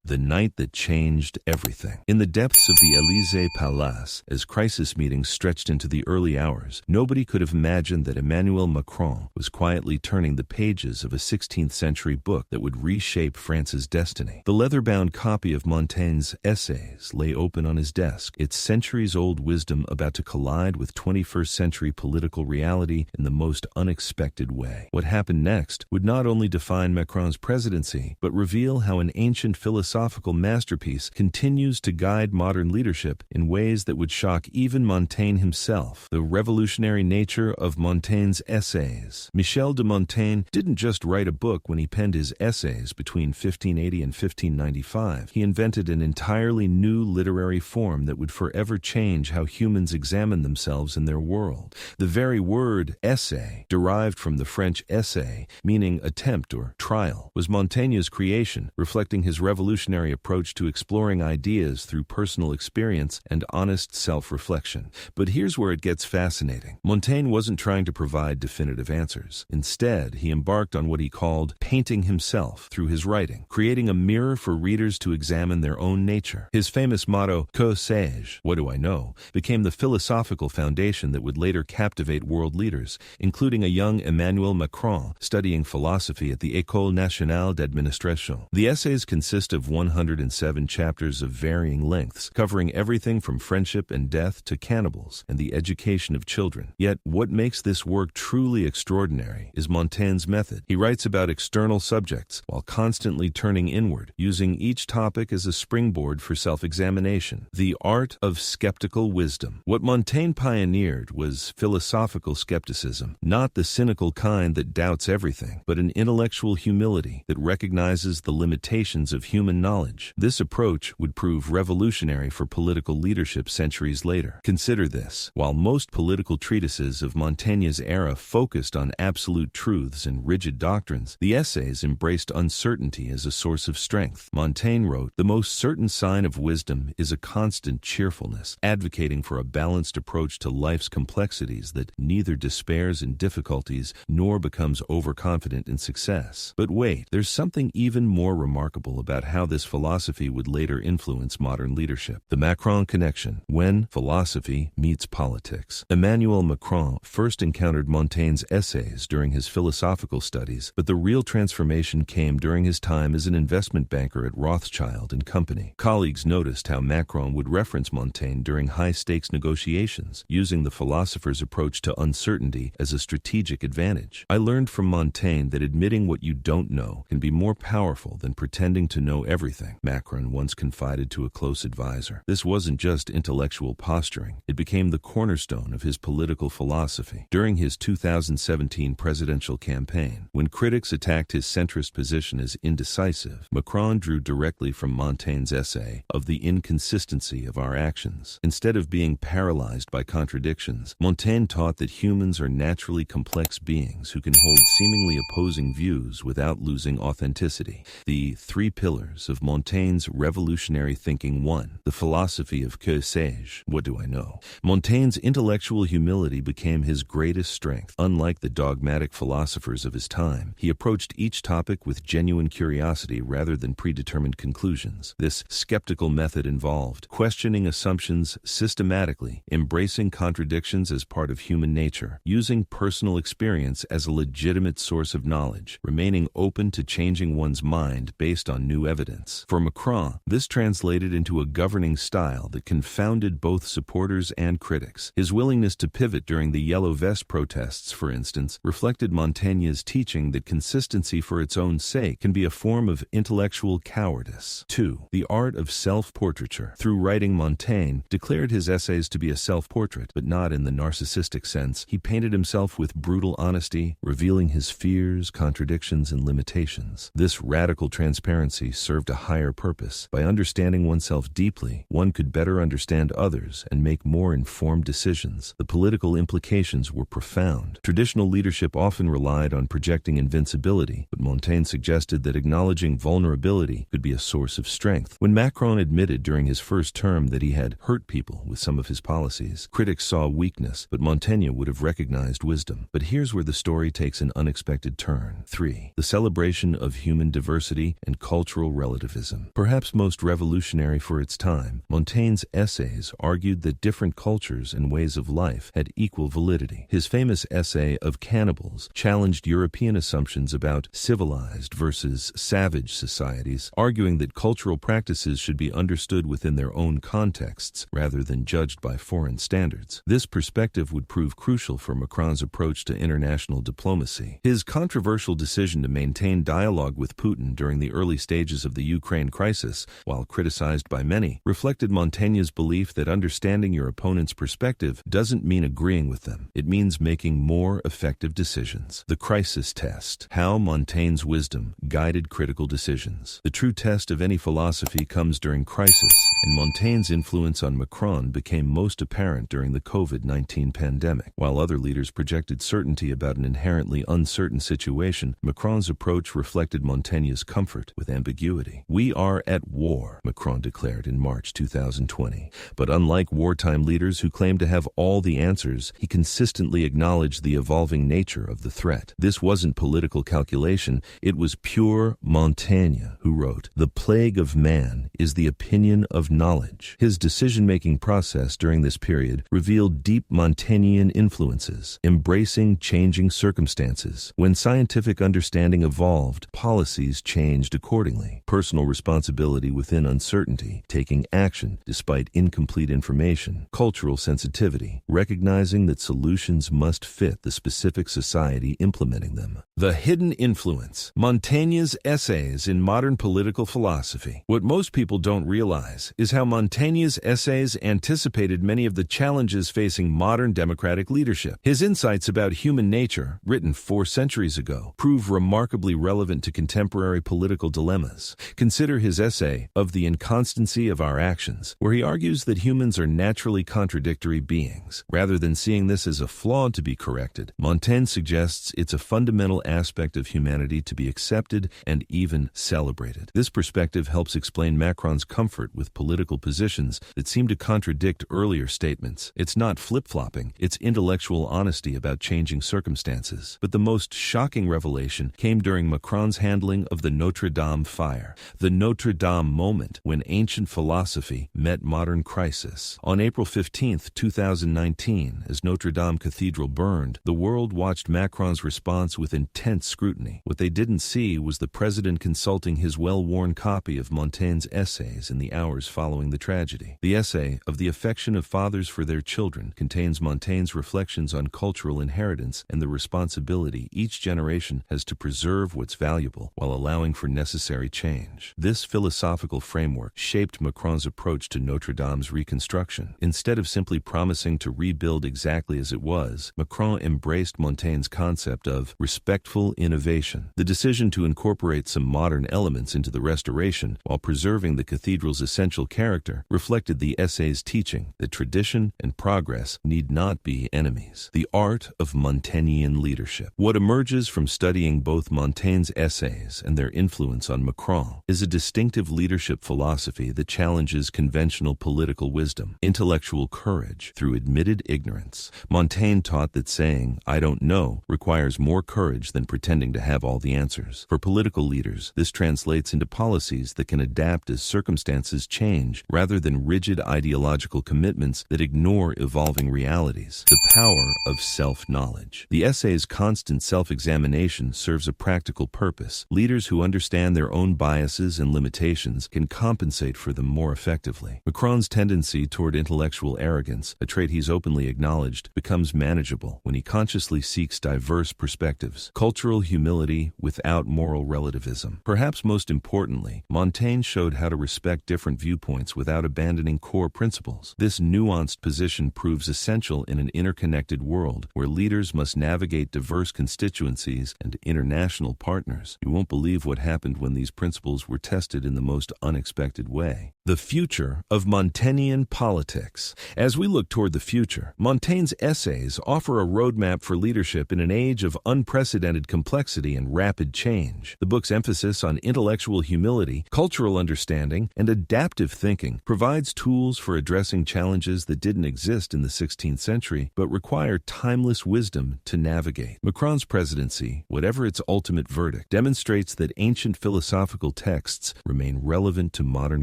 The night that changed everything. In the depths of the Élysée Palace, as crisis meetings stretched into the early hours, nobody could have imagined that Emmanuel Macron was quietly turning the pages of a 16th-century book that would reshape France's destiny. The leather-bound copy of Montaigne's Essays lay open on his desk, its centuries-old wisdom about to collide with 21st-century political reality in the most unexpected way. What happened next would not only define Macron's presidency, but reveal how an ancient philosophical masterpiece continues to guide modern leadership in ways that would shock even Montaigne himself. The revolutionary nature of Montaigne's Essays. Michel de Montaigne didn't just write a book when he penned his essays between 1580 and 1595. He invented an entirely new literary form that would forever change how humans examine themselves in their world. The very word essay, derived from the French essai, meaning attempt or trial, was Montaigne's creation, reflecting his revolutionary approach to exploring ideas through personal experience and honest self-reflection. But here's where it gets fascinating. Montaigne wasn't trying to provide definitive answers. Instead, he embarked on what he called painting himself through his writing, creating a mirror for readers to examine their own nature. His famous motto, Que sais-je? What do I know? Became the philosophical foundation that would later captivate world leaders, including a young Emmanuel Macron studying philosophy at the École Nationale d'Administration. The essays consist of 107 chapters of varying lengths, covering everything from friendship and death to cannibals and the education of children. Yet, what makes this work truly extraordinary is Montaigne's method. He writes about external subjects while constantly turning inward, using each topic as a springboard for self-examination. The art of skeptical wisdom. What Montaigne pioneered was philosophical skepticism, not the cynical kind that doubts everything, but an intellectual humility that recognizes the limitations of human knowledge. This approach would prove revolutionary for political leadership centuries later. Consider this. While most political treatises of Montaigne's era focused on absolute truths and rigid doctrines, the essays embraced uncertainty as a source of strength. Montaigne wrote, "The most certain sign of wisdom is a constant cheerfulness, advocating for a balanced approach to life's complexities that neither despairs in difficulties nor becomes overconfident in success." But wait, there's something even more remarkable about how this philosophy would later influence modern leadership. The Macron connection. When philosophy meets politics. Emmanuel Macron first encountered Montaigne's essays during his philosophical studies, but the real transformation came during his time as an investment banker at Rothschild and Company. Colleagues noticed how Macron would reference Montaigne during high-stakes negotiations, using the philosopher's approach to uncertainty as a strategic advantage. "I learned from Montaigne that admitting what you don't know can be more powerful than pretending to know everything," Macron once confided to a close advisor. This wasn't just intellectual posturing. It became the cornerstone of his political philosophy. During his 2017 presidential campaign, when critics attacked his centrist position as indecisive, Macron drew directly from Montaigne's essay of the inconsistency of our actions. Instead of being paralyzed by contradictions, Montaigne taught that humans are naturally complex beings who can hold seemingly opposing views without losing authenticity. The three pillars of Montaigne's revolutionary thinking. 1. The philosophy of Que sais-je? What do I know? Montaigne's intellectual humility became his greatest strength. Unlike the dogmatic philosophers of his time, he approached each topic with genuine curiosity rather than predetermined conclusions. This skeptical method involved questioning assumptions systematically, embracing contradictions as part of human nature, using personal experience as a legitimate source of knowledge, remaining open to changing one's mind based on new evidence. For Macron, this translated into a governing style that confounded both supporters and critics. His willingness to pivot during the Yellow Vest protests, for instance, reflected Montaigne's teaching that consistency for its own sake can be a form of intellectual cowardice. 2. The art of self-portraiture. Through writing, Montaigne declared his essays to be a self-portrait, but not in the narcissistic sense. He painted himself with brutal honesty, revealing his fears, contradictions, and limitations. This radical transparency served a higher purpose. By understanding oneself deeply, one could better understand others and make more informed decisions. The political implications were profound. Traditional leadership often relied on projecting invincibility, but Montaigne suggested that acknowledging vulnerability could be a source of strength. When Macron admitted during his first term that he had hurt people with some of his policies, critics saw weakness, but Montaigne would have recognized wisdom. But here's where the story takes an unexpected turn. 3. The celebration of human diversity and cultural relativism. relativism. Perhaps most revolutionary for its time, Montaigne's essays argued that different cultures and ways of life had equal validity. His famous essay of Cannibals challenged European assumptions about civilized versus savage societies, arguing that cultural practices should be understood within their own contexts rather than judged by foreign standards. This perspective would prove crucial for Macron's approach to international diplomacy. His controversial decision to maintain dialogue with Putin during the early stages of the Ukraine crisis, while criticized by many, reflected Montaigne's belief that understanding your opponent's perspective doesn't mean agreeing with them. It means making more effective decisions. The crisis test: how Montaigne's wisdom guided critical decisions. The true test of any philosophy comes during crisis, and Montaigne's influence on Macron became most apparent during the COVID-19 pandemic. While other leaders projected certainty about an inherently uncertain situation, Macron's approach reflected Montaigne's comfort with ambiguity. "We are at war," Macron declared in March 2020. But unlike wartime leaders who claim to have all the answers, he consistently acknowledged the evolving nature of the threat. This wasn't political calculation, it was pure Montaigne, who wrote, "The plague of man is the opinion of knowledge." His decision-making process during this period revealed deep Montaignian influences, embracing changing circumstances. When scientific understanding evolved, policies changed accordingly. Personal responsibility within uncertainty, taking action despite incomplete information. Cultural sensitivity, recognizing that solutions must fit the specific society implementing them. The hidden influence: Montaigne's essays in modern political philosophy. What most people don't realize is how Montaigne's essays anticipated many of the challenges facing modern democratic leadership. His insights about human nature, written 4 centuries ago, prove remarkably relevant to contemporary political dilemmas. Consider his essay of the inconstancy of our actions, where he argues that humans are naturally contradictory beings. Rather than seeing this as a flaw to be corrected, Montaigne suggests it's a fundamental aspect of humanity to be accepted and even celebrated. This perspective helps explain Macron's comfort with political positions that seem to contradict earlier statements. It's not flip-flopping, it's intellectual honesty about changing circumstances. But the most shocking revelation came during Macron's handling of the Notre-Dame fire, the Notre-Dame moment when ancient philosophy met modern crisis. On April 15, 2019, as Notre-Dame Cathedral burned, the world watched Macron's response with intense scrutiny. What they didn't see was the president consulting his well-worn copy of Montaigne's essays in the hours following the tragedy. The essay of the affection of fathers for their children contains Montaigne's reflections on cultural inheritance and the responsibility each generation has to preserve what's valuable while allowing for necessary change. This philosophical framework shaped Macron's approach to Notre Dame's reconstruction. Instead of simply promising to rebuild exactly as it was, Macron embraced Montaigne's concept of respectful innovation. The decision to incorporate some modern elements into the restoration while preserving the cathedral's essential character reflected the essay's teaching that tradition and progress need not be enemies. The art of Montaignian leadership. What emerges from studying both Montaigne's essays and their influence on Macron is a distinctive leadership philosophy that challenges conventional political wisdom, intellectual courage through admitted ignorance. Montaigne taught that saying, "I don't know," requires more courage than pretending to have all the answers. For political leaders, this translates into policies that can adapt as circumstances change rather than rigid ideological commitments that ignore evolving realities. The power of self-knowledge. The essay's constant self-examination serves a practical purpose. Leaders who understand their own biases and limitations can compensate for them more effectively. Macron's tendency toward intellectual arrogance, a trait he's openly acknowledged, becomes manageable when he consciously seeks diverse perspectives. Cultural humility without moral relativism. Perhaps most importantly, Montaigne showed how to respect different viewpoints without abandoning core principles. This nuanced position proves essential in an interconnected world where leaders must navigate diverse constituencies and international partners. You won't believe what happened when these principles were tested in the most unexpected way. The future of Montaignian politics. As we look toward the future, Montaigne's essays offer a roadmap for leadership in an age of unprecedented complexity and rapid change. The book's emphasis on intellectual humility, cultural understanding, and adaptive thinking provides tools for addressing challenges that didn't exist in the 16th century but require timeless wisdom to navigate. Macron's presidency, whatever its ultimate verdict, demonstrates that ancient philosophical texts remain relevant to modern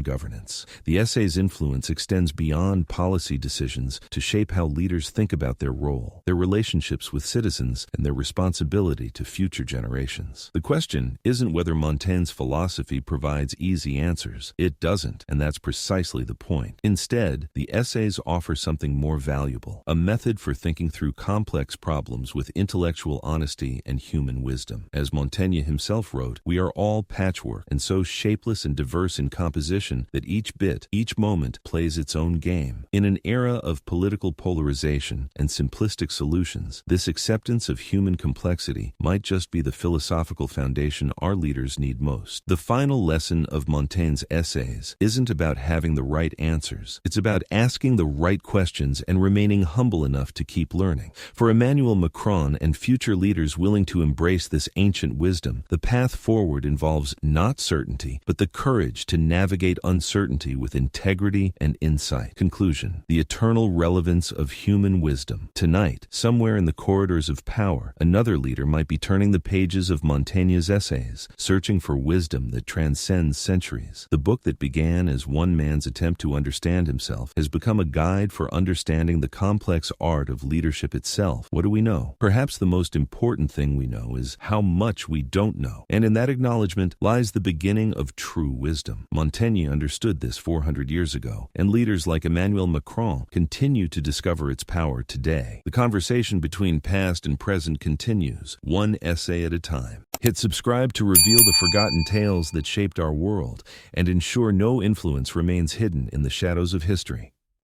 governance. The essay's influence extends beyond policy decisions to shape how leaders think about their role, their relationships with citizens, and their responsibility to future generations. The question isn't whether Montaigne's philosophy provides easy answers. It doesn't, and that's precisely the point. Instead, the essays offer something more valuable, a method for thinking through complex problems with intellectual honesty and human wisdom. As Montaigne himself wrote, "We are all patchwork, and so shapeless and diverse in composition that each bit, each moment plays its own game." In an era of political polarization and simplistic solutions, this acceptance of human complexity might just be the philosophical foundation our leaders need most. The final lesson of Montaigne's essays isn't about having the right answers. It's about asking the right questions and remaining humble enough to keep learning. For Emmanuel Macron and future leaders willing to embrace this ancient wisdom, the path forward involves not certainty, but the courage to navigate uncertainty with integrity and insight. Conclusion: the eternal relevance of human wisdom. Tonight, somewhere in the corridors of power, another leader might be turning the pages of Montaigne's essays, searching for wisdom that transcends centuries. The book that began as one man's attempt to understand himself has become a guide for understanding the complex art of leadership itself. What do we know? Perhaps the most important thing we know is how much we don't know. And in that acknowledgement lies the beginning of true wisdom. Montaigne understood this 400 years ago, and leaders like Emmanuel Macron continue to discover its power today. The conversation between past and present continues, one essay at a time. Hit subscribe to reveal the forgotten tales that shaped our world and ensure no influence remains hidden in the shadows of history.